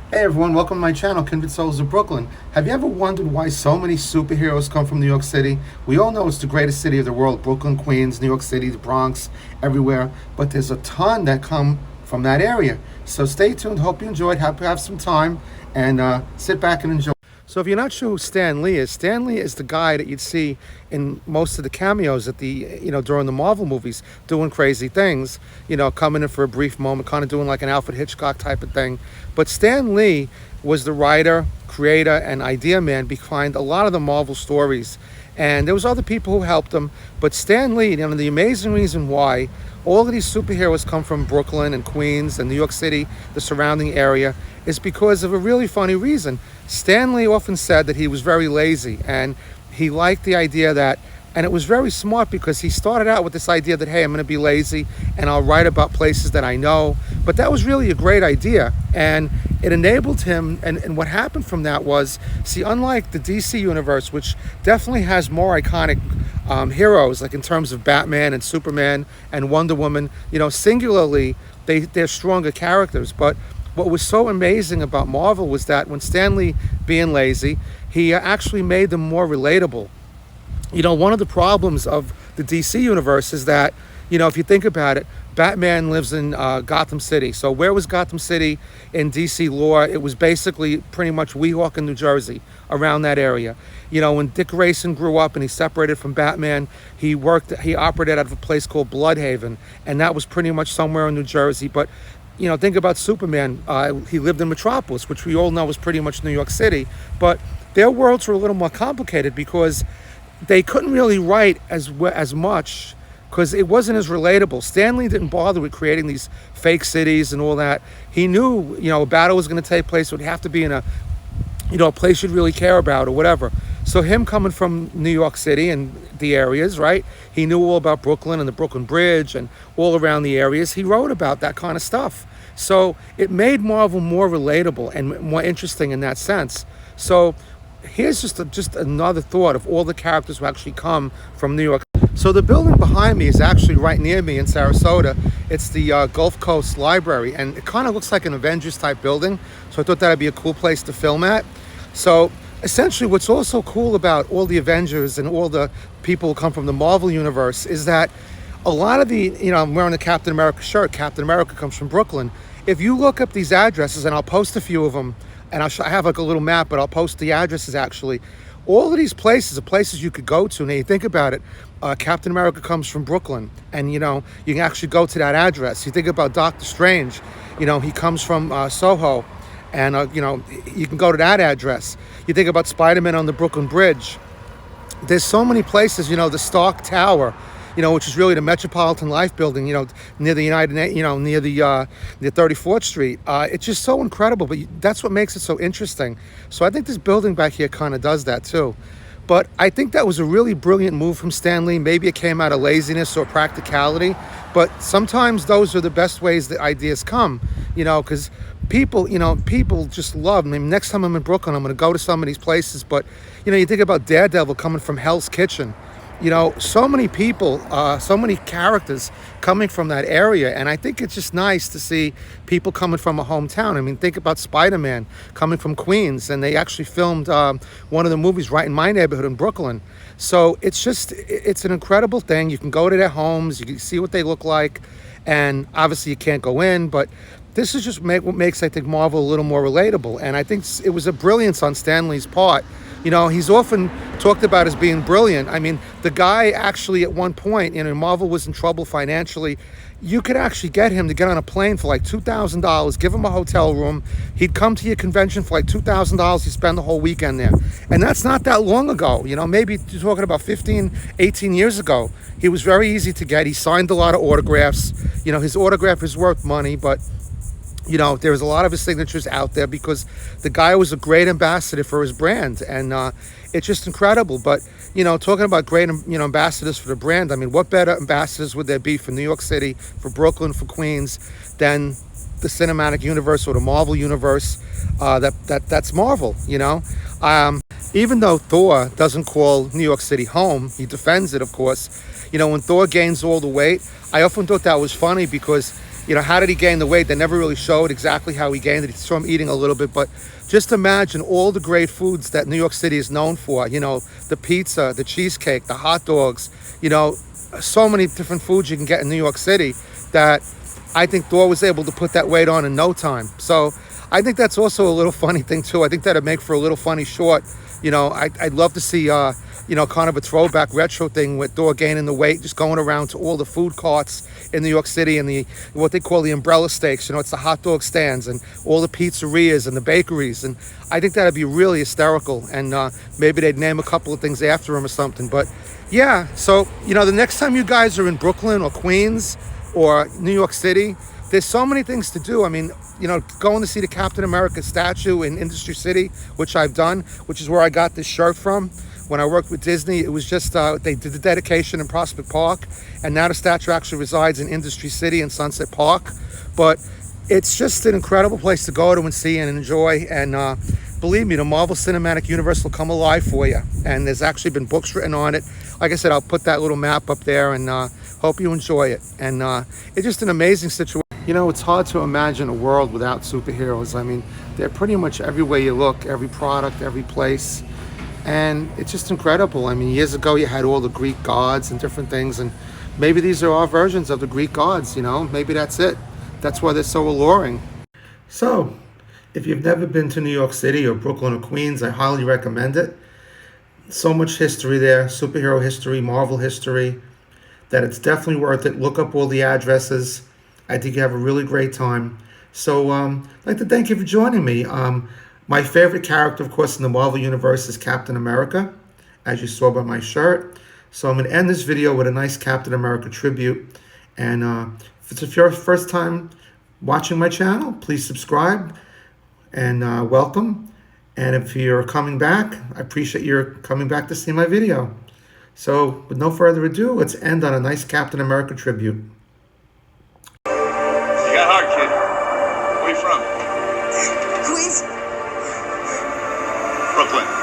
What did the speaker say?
Hey everyone, welcome to my channel, Kindred Souls of Brooklyn. Have you ever wondered why so many superheroes come from New York City? We all know it's the greatest city of the world, Brooklyn, Queens, New York City, the Bronx, everywhere. But there's a ton that come from that area. So stay tuned, hope you enjoyed, have some time, and sit back and enjoy. So if you're not sure who Stan Lee is the guy that you'd see in most of the cameos at during the Marvel movies, doing crazy things, coming in for a brief moment, kind of doing like an Alfred Hitchcock type of thing. But Stan Lee was the writer, creator, and idea man behind a lot of the Marvel stories. And there was other people who helped him, but Stan Lee, the amazing reason why all of these superheroes come from Brooklyn and Queens and New York City, the surrounding area, is because of a really funny reason. Stan Lee often said that he was very lazy, and he liked the idea that, and it was very smart because he started out with this idea that, hey, I'm going to be lazy and I'll write about places that I know. But that was really a great idea, and it enabled him. And what happened from that was, see, unlike the DC universe, which definitely has more iconic heroes, like in terms of Batman and Superman and Wonder Woman, singularly, they're stronger characters. But what was so amazing about Marvel was that when Stan Lee, being lazy, he actually made them more relatable. One of the problems of the DC universe is that, if you think about it, Batman lives in Gotham City. So where was Gotham City in DC lore? It was basically pretty much Weehawken, New Jersey, around that area. When Dick Grayson grew up and he separated from Batman, he operated out of a place called Bloodhaven, and that was pretty much somewhere in New Jersey. But think about Superman. He lived in Metropolis, which we all know was pretty much New York City. But their worlds were a little more complicated because they couldn't really write as much because it wasn't as relatable. Stan Lee didn't bother with creating these fake cities and all that. He knew, a battle was going to take place. It would have to be in a place you'd really care about or whatever. So him coming from New York City and the areas, right? He knew all about Brooklyn and the Brooklyn Bridge and all around the areas. He wrote about that kind of stuff. So it made Marvel more relatable and more interesting in that sense. So here's just another thought of all the characters who actually come from New York. So the building behind me is actually right near me in Sarasota. It's the Gulf Coast Library, and it kind of looks like an Avengers type building. So I thought that'd be a cool place to film at. So essentially what's also cool about all the Avengers and all the people who come from the Marvel universe is that a lot of the, I'm wearing a Captain America shirt. Captain America comes from Brooklyn. If you look up these addresses, and I'll post a few of them, and I have like a little map, but I'll post the addresses actually. All of these places are places you could go to. Now you think about it, Captain America comes from Brooklyn, and you can actually go to that address. You think about Doctor Strange, he comes from Soho, and you can go to that address. You think about Spider-Man on the Brooklyn Bridge. There's so many places, the Stark Tower, which is really the Metropolitan Life Building, near the near the 34th Street. It's just so incredible, but that's what makes it so interesting. So I think this building back here kind of does that too. But I think that was a really brilliant move from Stan Lee. Maybe it came out of laziness or practicality, but sometimes those are the best ways that ideas come, because people just love. I mean, next time I'm in Brooklyn, I'm going to go to some of these places. But, you think about Daredevil coming from Hell's Kitchen. So many people, so many characters coming from that area. And I think it's just nice to see people coming from a hometown. I mean, think about Spider-Man coming from Queens, and they actually filmed one of the movies right in my neighborhood in Brooklyn. So it's an incredible thing. You can go to their homes, you can see what they look like, and obviously you can't go in, but this is just what makes, I think, Marvel a little more relatable. And I think it was a brilliance on Stan Lee's part. He's often talked about as being brilliant. I mean, the guy actually at one point, Marvel was in trouble financially. You could actually get him to get on a plane for like $2,000, give him a hotel room. He'd come to your convention for like $2,000. He'd spend the whole weekend there. And that's not that long ago. Maybe you're talking about 15, 18 years ago. He was very easy to get. He signed a lot of autographs. His autograph is worth money, but there's a lot of his signatures out there because the guy was a great ambassador for his brand, and it's just incredible. But, talking about great, ambassadors for the brand, I mean, what better ambassadors would there be for New York City, for Brooklyn, for Queens, than the cinematic universe or the Marvel universe? That's Marvel, Even though Thor doesn't call New York City home, he defends it, of course. When Thor gains all the weight, I often thought that was funny because how did he gain the weight? They never really showed exactly how he gained it. You saw him eating a little bit, but just imagine all the great foods that New York City is known for. The pizza, the cheesecake, the hot dogs, so many different foods you can get in New York City that I think Thor was able to put that weight on in no time. So I think that's also a little funny thing too. I think that'd make for a little funny short. I'd love to see, kind of a throwback retro thing with Thor gaining the weight, just going around to all the food carts in New York City and what they call the umbrella steaks. It's the hot dog stands and all the pizzerias and the bakeries. And I think that'd be really hysterical. And maybe they'd name a couple of things after him or something. But yeah, so, the next time you guys are in Brooklyn or Queens or New York City, there's so many things to do. I mean, going to see the Captain America statue in Industry City, which I've done, which is where I got this shirt from. When I worked with Disney, it was just, they did the dedication in Prospect Park, and now the statue actually resides in Industry City in Sunset Park. But it's just an incredible place to go to and see and enjoy. And believe me, the Marvel Cinematic Universe will come alive for you. And there's actually been books written on it. Like I said, I'll put that little map up there, and hope you enjoy it. And it's just an amazing situation. It's hard to imagine a world without superheroes. I mean, they're pretty much everywhere you look, every product, every place. And it's just incredible. I mean, years ago you had all the Greek gods and different things, and maybe these are our versions of the Greek gods, Maybe that's it. That's why they're so alluring. So, if you've never been to New York City or Brooklyn or Queens, I highly recommend it. So much history there, superhero history, Marvel history, that it's definitely worth it. Look up all the addresses. I think you have a really great time. So I'd like to thank you for joining me. My favorite character, of course, in the Marvel Universe is Captain America, as you saw by my shirt. So I'm going to end this video with a nice Captain America tribute. And if it's your first time watching my channel, please subscribe and welcome. And if you're coming back, I appreciate your coming back to see my video. So with no further ado, let's end on a nice Captain America tribute. You got heart, kid. Where you from? Queens. Brooklyn.